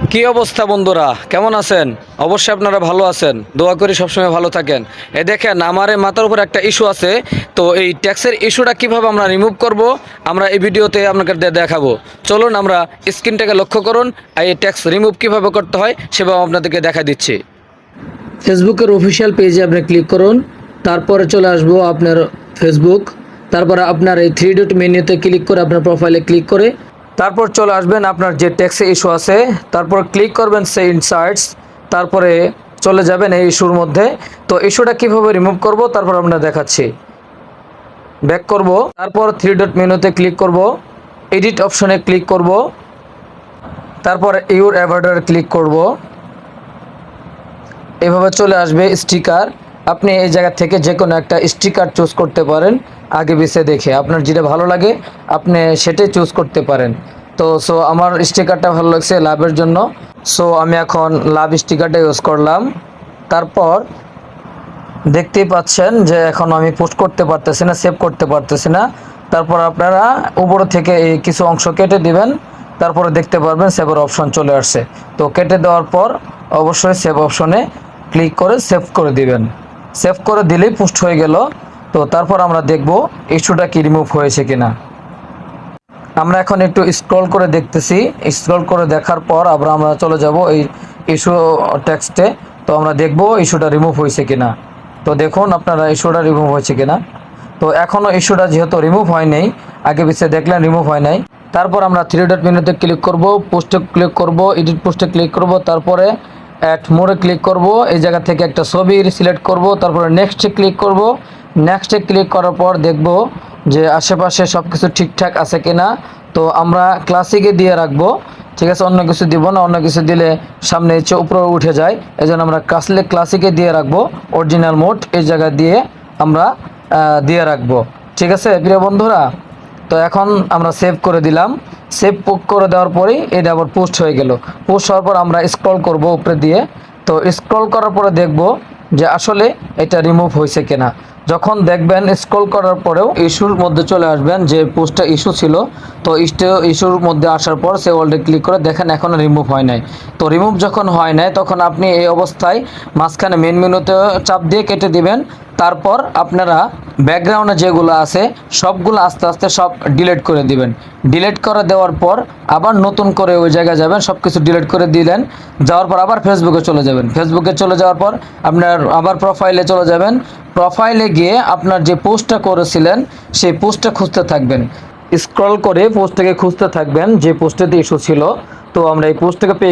কি অবস্থা বন্ধুরা, কেমন আছেন? অবশ্যই আপনারা ভালো আছেন, দোয়া করি সবসময় ভালো থাকেন। দেখেন, আমার এই মাথার উপর একটা ইস্যু আছে। তো এই ট্যাক্সের ইস্যুটা কিভাবে আমরা রিমুভ করব, আমরা এই ভিডিওতে আপনাকে দেখাবো। চলুন আমরা স্ক্রিনটাকে লক্ষ্য করুন, আর এই ট্যাক্স রিমুভ কিভাবে করতে হয় সেভাবে আপনাদেরকে দেখা দিচ্ছি। ফেসবুকের অফিসিয়াল পেজে আপনি ক্লিক করুন, তারপরে চলে আসবো আপনার ফেসবুক। তারপরে আপনার এই থ্রি ডট মেনুতে ক্লিক করে আপনার প্রোফাইলে ক্লিক করে তারপর চলে আসবেন আপনার যে ট্যাক্সে ইস্যু আছে, তারপর ক্লিক করবেন সে ইনসাইটস, তারপরে চলে যাবেন এই ইস্যুর মধ্যে। তো ইস্যুটা কিভাবে রিমুভ করব তারপর আমরা দেখাচ্ছি। ব্যাক করব, তারপর থ্রি ডট মেনুতে ক্লিক করব, এডিট অপশনে ক্লিক করব, তারপর ইউর অ্যাভাটার ক্লিক করব। এভাবে চলে আসবে স্টিকার। আপনি এই জায়গা থেকে যে কোনো একটা স্টিকার চুজ করতে পারেন, আগে পিছে দেখে আপনার যেটা ভালো লাগে আপনি সেটাই চুজ করতে পারেন। তো আমার স্টিকারটা ভালো লাগছে লাভের জন্য, আমি এখন লাভ স্টিকারটা ইউজ করলাম। তারপর দেখতেই পাচ্ছেন যে এখন আমি পোস্ট করতে পারতেছি না, সেভ করতে পারতেছি না। তারপর আপনারা উপর থেকে এই কিছু অংশ কেটে দিবেন, তারপরে দেখতে পারবেন সেভের অপশন চলে আসছে। তো কেটে দেওয়ার পর অবশ্যই সেভ অপশনে ক্লিক করে সেভ করে দিবেন। সেভ করে দিলেই পোস্ট হয়ে গেল। তো তারপর আমরা দেখব ইস্যুটা কি রিমুভ হয়েছে কিনা। আমরা এখন একটু স্ক্রল করে দেখতেছি। স্ক্রল করে দেখার পর আমরা চলে যাব এই ইস্যু টেক্সটে। তো আমরা দেখব ইস্যুটা রিমুভ হয়েছে কিনা। তো দেখুন আপনারা ইস্যুটা রিমুভ হয়েছে কিনা। তো এখনও ইস্যুটা যেহেতু রিমুভ হয় নাই, আগে পিছিয়ে দেখলেন রিমুভ হয় নাই। তারপর আমরা থ্রি ডট মেনুতে ক্লিক করব, পোস্টে ক্লিক করব, এডিট পোস্টে ক্লিক করব, তারপরে অ্যাড মোরে ক্লিক করব। এই জায়গা থেকে একটা ছবি সিলেক্ট করব, তারপরে নেক্সটে ক্লিক করব। নেক্সটে ক্লিক করার পর দেখব যে আশেপাশে সব কিছু ঠিকঠাক আছে কিনা। তো আমরা ক্লাসিকে দিয়ে রাখবো, ঠিক আছে, অন্য কিছু দিব না। অন্য কিছু দিলে সামনে ইচ্ছে উপরে উঠে যায়, এই জন্য আমরা ক্লাসিকে দিয়ে রাখবো। অরিজিনাল মোড এই জায়গায় দিয়ে আমরা দিয়ে রাখবো, ঠিক আছে প্রিয় বন্ধুরা। তো এখন আমরা সেভ করে দিলাম। সেভ করে দেওয়ার পরেই এটা আবার পোস্ট হয়ে গেল। পোস্ট হওয়ার পর আমরা স্ক্রল করব উপরে দিয়ে। তো স্ক্রল করার পরে দেখব যে আসলে এটা রিমুভ হয়েছে কিনা। যখন দেখবেন স্ক্রল করার পরেও ইস্যুর মধ্যে চলে আসবেন, যে পোস্টটা ইস্যু ছিল, তো ইস্যুর মধ্যে আসার পর সে অলরেডি ক্লিক করে দেখেন এখনও রিমুভ হয় নাই। তো রিমুভ যখন হয় নাই তখন আপনি এই অবস্থায় মাঝখানে মেন মেনুতে চাপ দিয়ে কেটে দিবেন। তারপর আপনারা ব্যাকগ্রাউন্ডে যেগুলো আছে সবগুলো আস্তে আস্তে সব ডিলিট করে দিবেন। ডিলিট করে দেওয়ার পর আবার নতুন করে ওই জায়গায় যাবেন, সব কিছু ডিলিট করে দিলেন। যাওয়ার পর আবার ফেসবুকে চলে যাবেন। ফেসবুকে চলে যাওয়ার পর আপনার আবার প্রোফাইলে চলে যাবেন। প্রোফাইলে গিয়ে আপনার যে পোস্টটা করেছিলেন সেই পোস্টটা খুঁজতে থাকবেন। স্ক্রল করে পোস্টটাকে খুঁজতে থাকবেন যে পোস্টটাতে ইস্যু ছিল। তো আমরা এই পোস্টটাকে পেয়ে